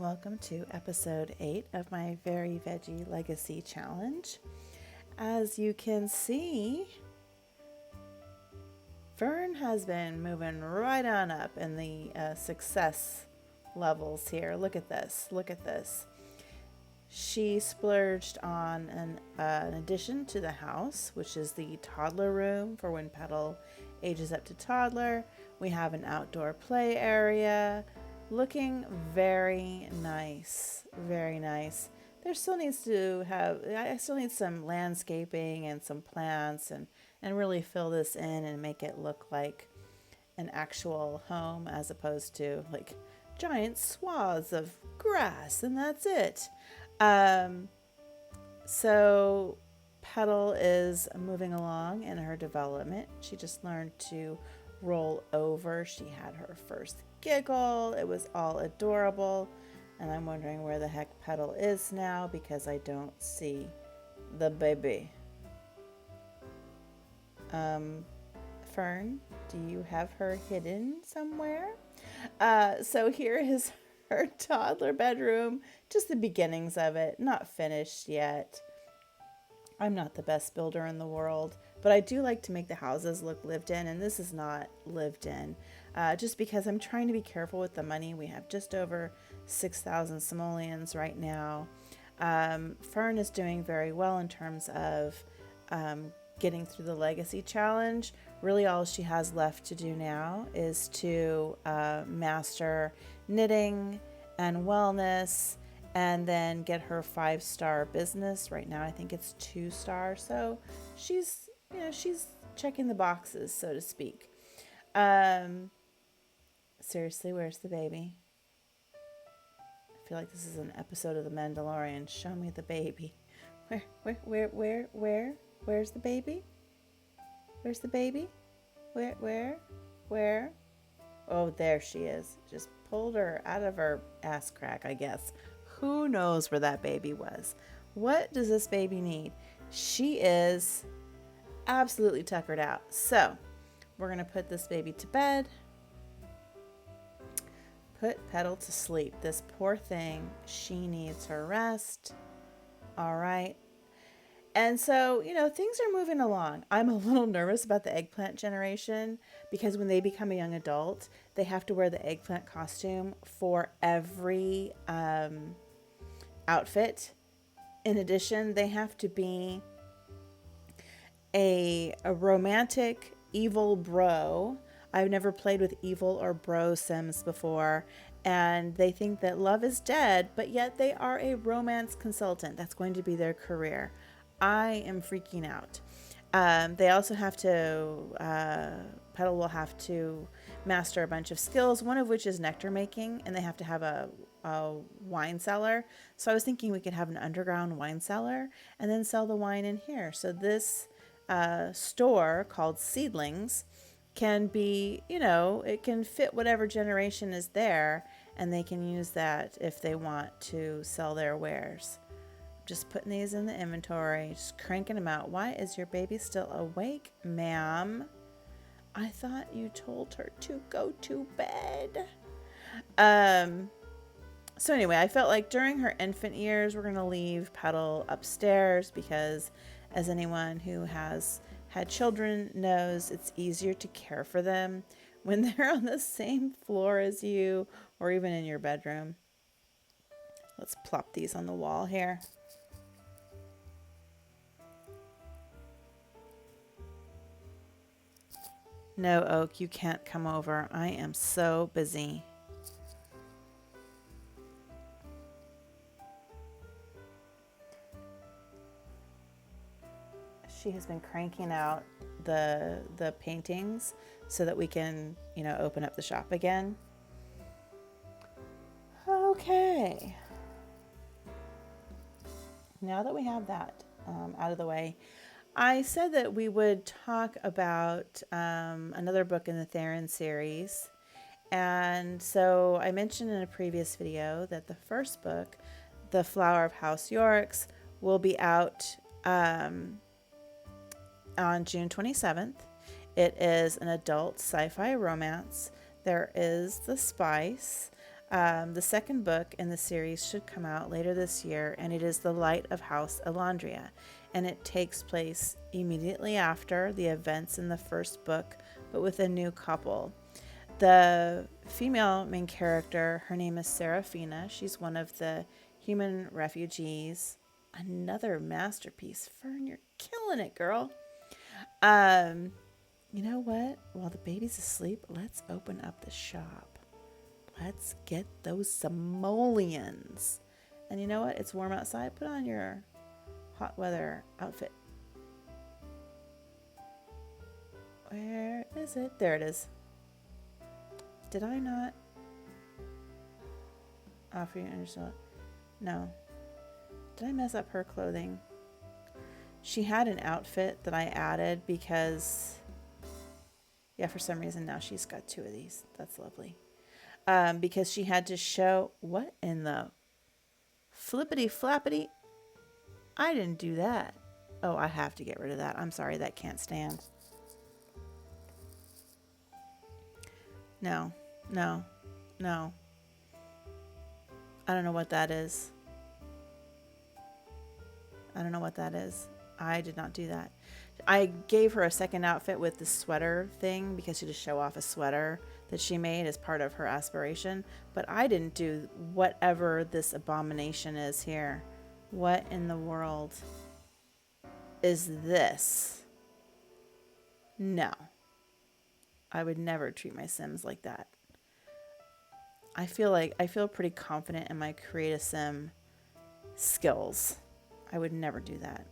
welcome to episode 8 of my Very Veggie Legacy Challenge. As you can see, Fern has been moving right on up in the success levels here. Look at this. Look at this. She splurged on an addition to the house, which is the toddler room for when Petal ages up to toddler. We have an outdoor play area. Looking very nice, very nice. There still needs to have, I still need some landscaping and some plants and really fill this in and make it look like an actual home as opposed to like giant swaths of grass and that's it. So Petal is moving along in her development. She just learned to roll over. She had her first giggle. It was all adorable. And I'm wondering where the heck Petal is now because I don't see the baby. Fern, do you have her hidden somewhere? So here is her toddler bedroom. Just the beginnings of it. Not finished yet. I'm not the best builder in the world, but I do like to make the houses look lived in, and this is not lived in. Just because I'm trying to be careful with the money. We have just over 6,000 simoleons right now. Fern is doing very well in terms of getting through the legacy challenge. Really all she has left to do now is to master knitting and wellness and then get her 5-star business. Right now I think it's 2-star. So she's checking the boxes, so to speak. Seriously, where's the baby? I feel like this is an episode of The Mandalorian. Show me the baby. Where's the baby? Where's the baby? Where? Oh, there she is. Just pulled her out of her ass crack, I guess. Who knows where that baby was? What does this baby need? She is absolutely tuckered out. So we're going to put this baby to bed. Put Petal to sleep. This poor thing, she needs her rest. All right. And so, things are moving along. I'm a little nervous about the eggplant generation because when they become a young adult, they have to wear the eggplant costume for every outfit. In addition, they have to be a romantic evil bro. I've never played with evil or bro sims before, and they think that love is dead, but yet they are a romance consultant. That's going to be their career. I am freaking out. They also have to, Petal will have to master a bunch of skills, one of which is nectar making, and they have to have a wine cellar. So I was thinking we could have an underground wine cellar and then sell the wine in here. So this store called Seedlings can be, it can fit whatever generation is there, and they can use that if they want to sell their wares. Just putting these in the inventory, just cranking them out. Why is your baby still awake, ma'am? I thought you told her to go to bed. So anyway, I felt like during her infant years, we're going to leave Petal upstairs because as anyone who has had children knows, it's easier to care for them when they're on the same floor as you or even in your bedroom. Let's plop these on the wall here. No, Oak, you can't come over. I am so busy. She has been cranking out the paintings so that we can, open up the shop again. Okay. Now that we have that out of the way, I said that we would talk about another book in the Theran series. And so I mentioned in a previous video that the first book, The Flower of House Yorks, will be out on June 27th. It is an adult sci-fi romance. There is the spice. The second book in the series should come out later this year, and it is The Light of House Elandria. And it takes place immediately after the events in the first book, but with a new couple. The female main character, her name is Seraphina. She's one of the human refugees. Another masterpiece. Fern, you're killing it, girl. You know what? While the baby's asleep, let's open up the shop. Let's get those simoleons. And you know what? It's warm outside. Put on your hot weather outfit. Where is it? There it is. Did I not offer you understand? No. Did I mess up her clothing? She had an outfit that I added because, yeah, for some reason now she's got two of these. That's lovely. Because she had to show, what in the flippity flappity? I didn't do that. Oh, I have to get rid of that. I'm sorry, that can't stand. No. I don't know what that is. I did not do that. I gave her a second outfit with the sweater thing because she had to show off a sweater that she made as part of her aspiration. But I didn't do whatever this abomination is here. What in the world is this? No. I would never treat my Sims like that. I feel pretty confident in my create a Sim skills. I would never do that.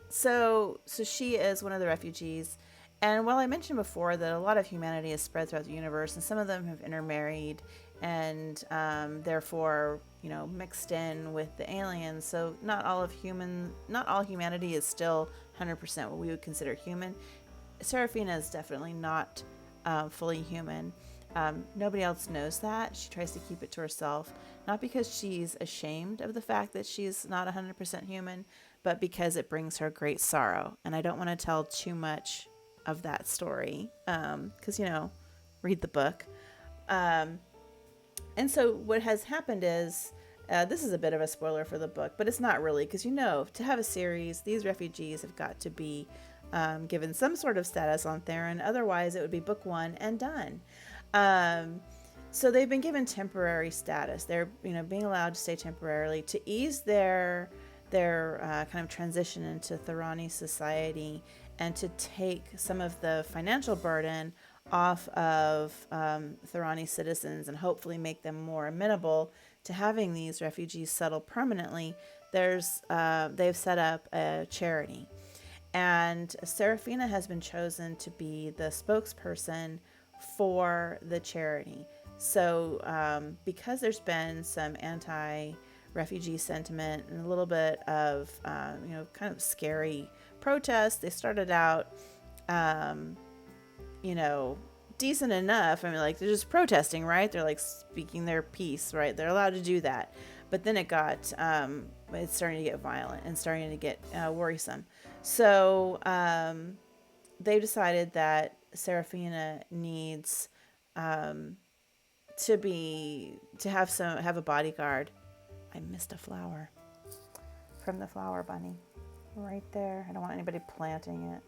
So she is one of the refugees. And while I mentioned before that a lot of humanity is spread throughout the universe, and some of them have intermarried and therefore, mixed in with the aliens. So not all humanity is still 100% what we would consider human. Seraphina is definitely not fully human. Nobody else knows that. She tries to keep it to herself, not because she's ashamed of the fact that she's not 100% human, but because it brings her great sorrow. And I don't want to tell too much of that story because, read the book. And so what has happened is, this is a bit of a spoiler for the book, but it's not really, because to have a series, these refugees have got to be given some sort of status on Theran. Otherwise, it would be book 1 and done. So they've been given temporary status. They're, being allowed to stay temporarily to ease their kind of transition into Theran society and to take some of the financial burden off of Theran citizens and hopefully make them more amenable to having these refugees settle permanently. They've set up a charity. And Seraphina has been chosen to be the spokesperson for the charity. So because there's been some anti-refugee sentiment and a little bit of, kind of scary protests, they started out, decent enough. I mean, they're just protesting, right? They're speaking their piece, right? They're allowed to do that. But then it's starting to get violent and starting to get worrisome. So they've decided that Seraphina needs to have a bodyguard. I missed a flower from the flower bunny right there. I don't want anybody planting it.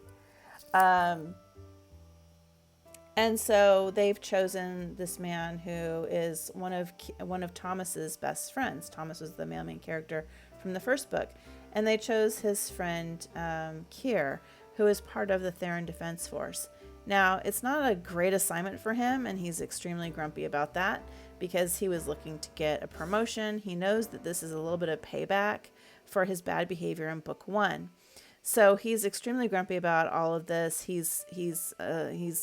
And so they've chosen this man who is one of Thomas's best friends. Thomas was the male main character from the first book. And they chose his friend, Kier, who is part of the Theran Defense Force. Now, it's not a great assignment for him, and he's extremely grumpy about that because he was looking to get a promotion. He knows that this is a little bit of payback for his bad behavior in book 1. So he's extremely grumpy about all of this. He's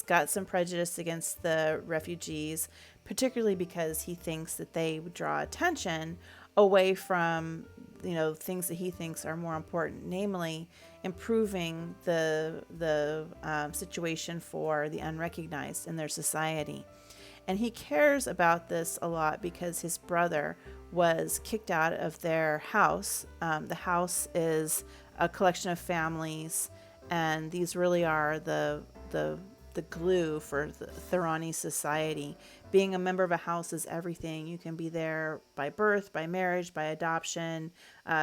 got some prejudice against the refugees, particularly because he thinks that they would draw attention away from things that he thinks are more important, namely improving the situation for the unrecognized in their society. And he cares about this a lot because his brother was kicked out of their house. The house is a collection of families, and these really are the glue for the Theran society, being a member of a house is everything. You can be there by birth, by marriage, by adoption,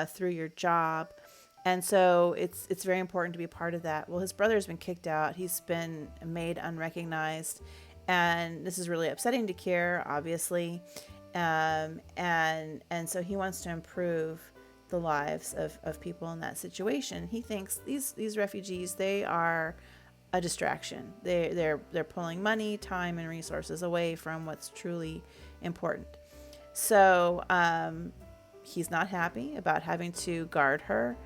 through your job. And so it's very important to be part of that. Well, his brother's been kicked out. He's been made unrecognized. And this is really upsetting to Kier, obviously. And so he wants to improve the lives of people in that situation. He thinks these refugees, they are a distraction. They're pulling money, time, and resources away from what's truly important. So he's not happy about having to guard her.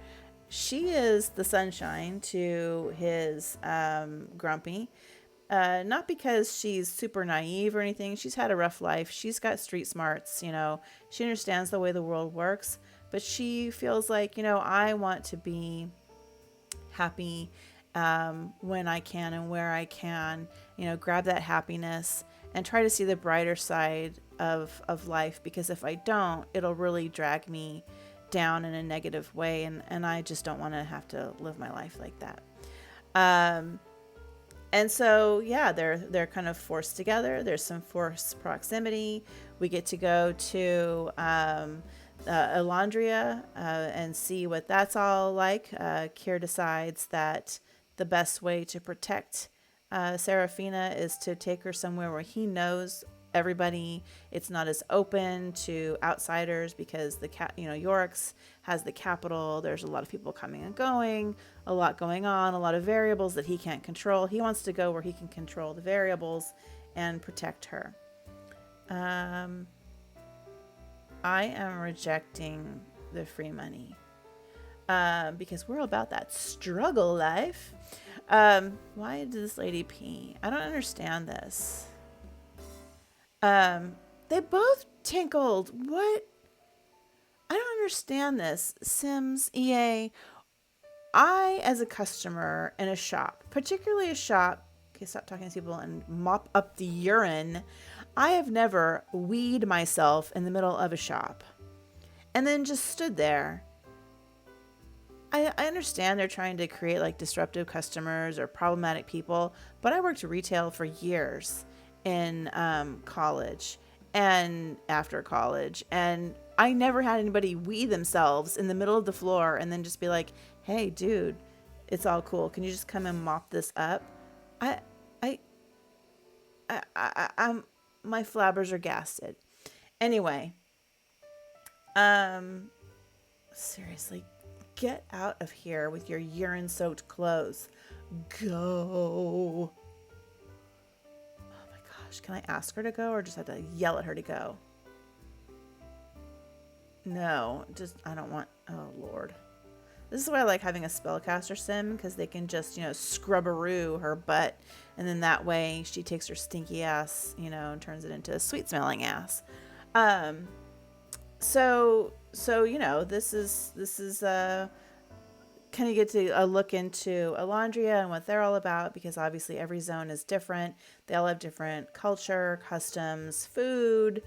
She is the sunshine to his grumpy. Not because she's super naive or anything. She's had a rough life. She's got street smarts, She understands the way the world works. But she feels like, I want to be happy when I can and where I can, grab that happiness and try to see the brighter side of life. Because if I don't, it'll really drag me down in a negative way. And I just don't want to have to live my life like that. And so, yeah, they're kind of forced together. There's some forced proximity. We get to go to Elandria and see what that's all like. Kier decides that the best way to protect Seraphina is to take her somewhere where he knows everybody. It's not as open to outsiders because Yorick's has the capital. There's a lot of people coming and going, a lot going on, a lot of variables that he can't control. He wants to go where he can control the variables and protect her. I am rejecting the free money because we're about that struggle life. Why did this lady pee? I don't understand this. They both tinkled. What? I don't understand this. Sims, EA. I, as a customer in a shop, particularly a shop, okay, stop talking to people and mop up the urine. I have never weed myself in the middle of a shop and then just stood there. I understand they're trying to create like disruptive customers or problematic people, but I worked retail for years in college and after college, and I never had anybody wee themselves in the middle of the floor and then just be like, "Hey, dude, it's all cool. Can you just come and mop this up?" I'm my flabbers are gasted. Anyway, seriously, get out of here with your urine-soaked clothes. Go. Oh my gosh, can I ask her to go or just have to yell at her to go? No, I don't want, oh Lord. This is why I like having a spellcaster sim, because they can just, scrubberoo her butt, and then that way she takes her stinky ass, and turns it into a sweet smelling ass. So this is kind of get to a look into Elandria and what they're all about, because obviously every zone is different. They all have different culture, customs, food,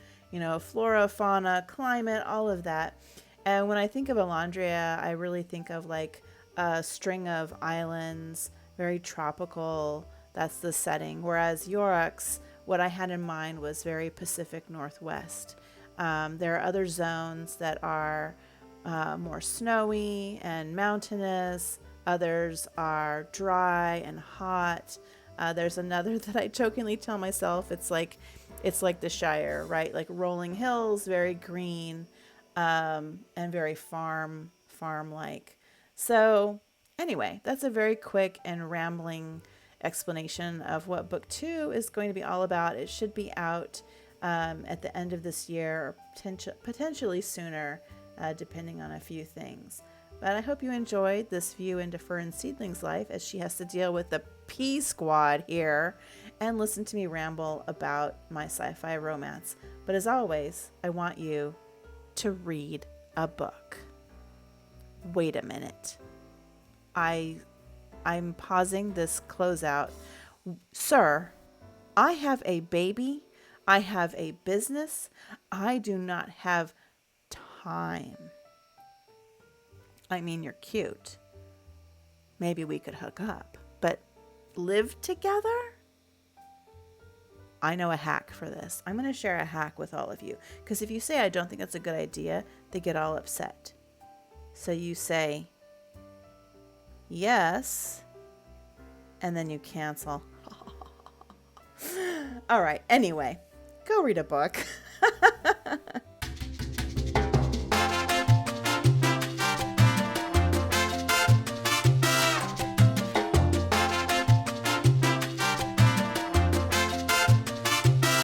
flora, fauna, climate, all of that. And when I think of Elandria, I really think of like a string of islands, very tropical. That's the setting. Whereas Yorick's, what I had in mind was very Pacific Northwest. There are other zones that are more snowy and mountainous. Others are dry and hot. There's another that I jokingly tell myself, it's like the Shire, right? Like rolling hills, very green, and very farm-like. So anyway, that's a very quick and rambling explanation of what book 2 is going to be all about. It should be out at the end of this year, or potentially sooner, depending on a few things. But I hope you enjoyed this view into Fern Seedling's life as she has to deal with the P Squad here and listen to me ramble about my sci-fi romance. But as always, I want you to read a book. Wait a minute. I'm pausing this closeout. Sir, I have a baby. I have a business. I do not have time. I mean, you're cute. Maybe we could hook up, but live together? I know a hack for this. I'm going to share a hack with all of you. Because if you say, I don't think that's a good idea, they get all upset. So you say, yes, and then you cancel. All right. Anyway, go read a book.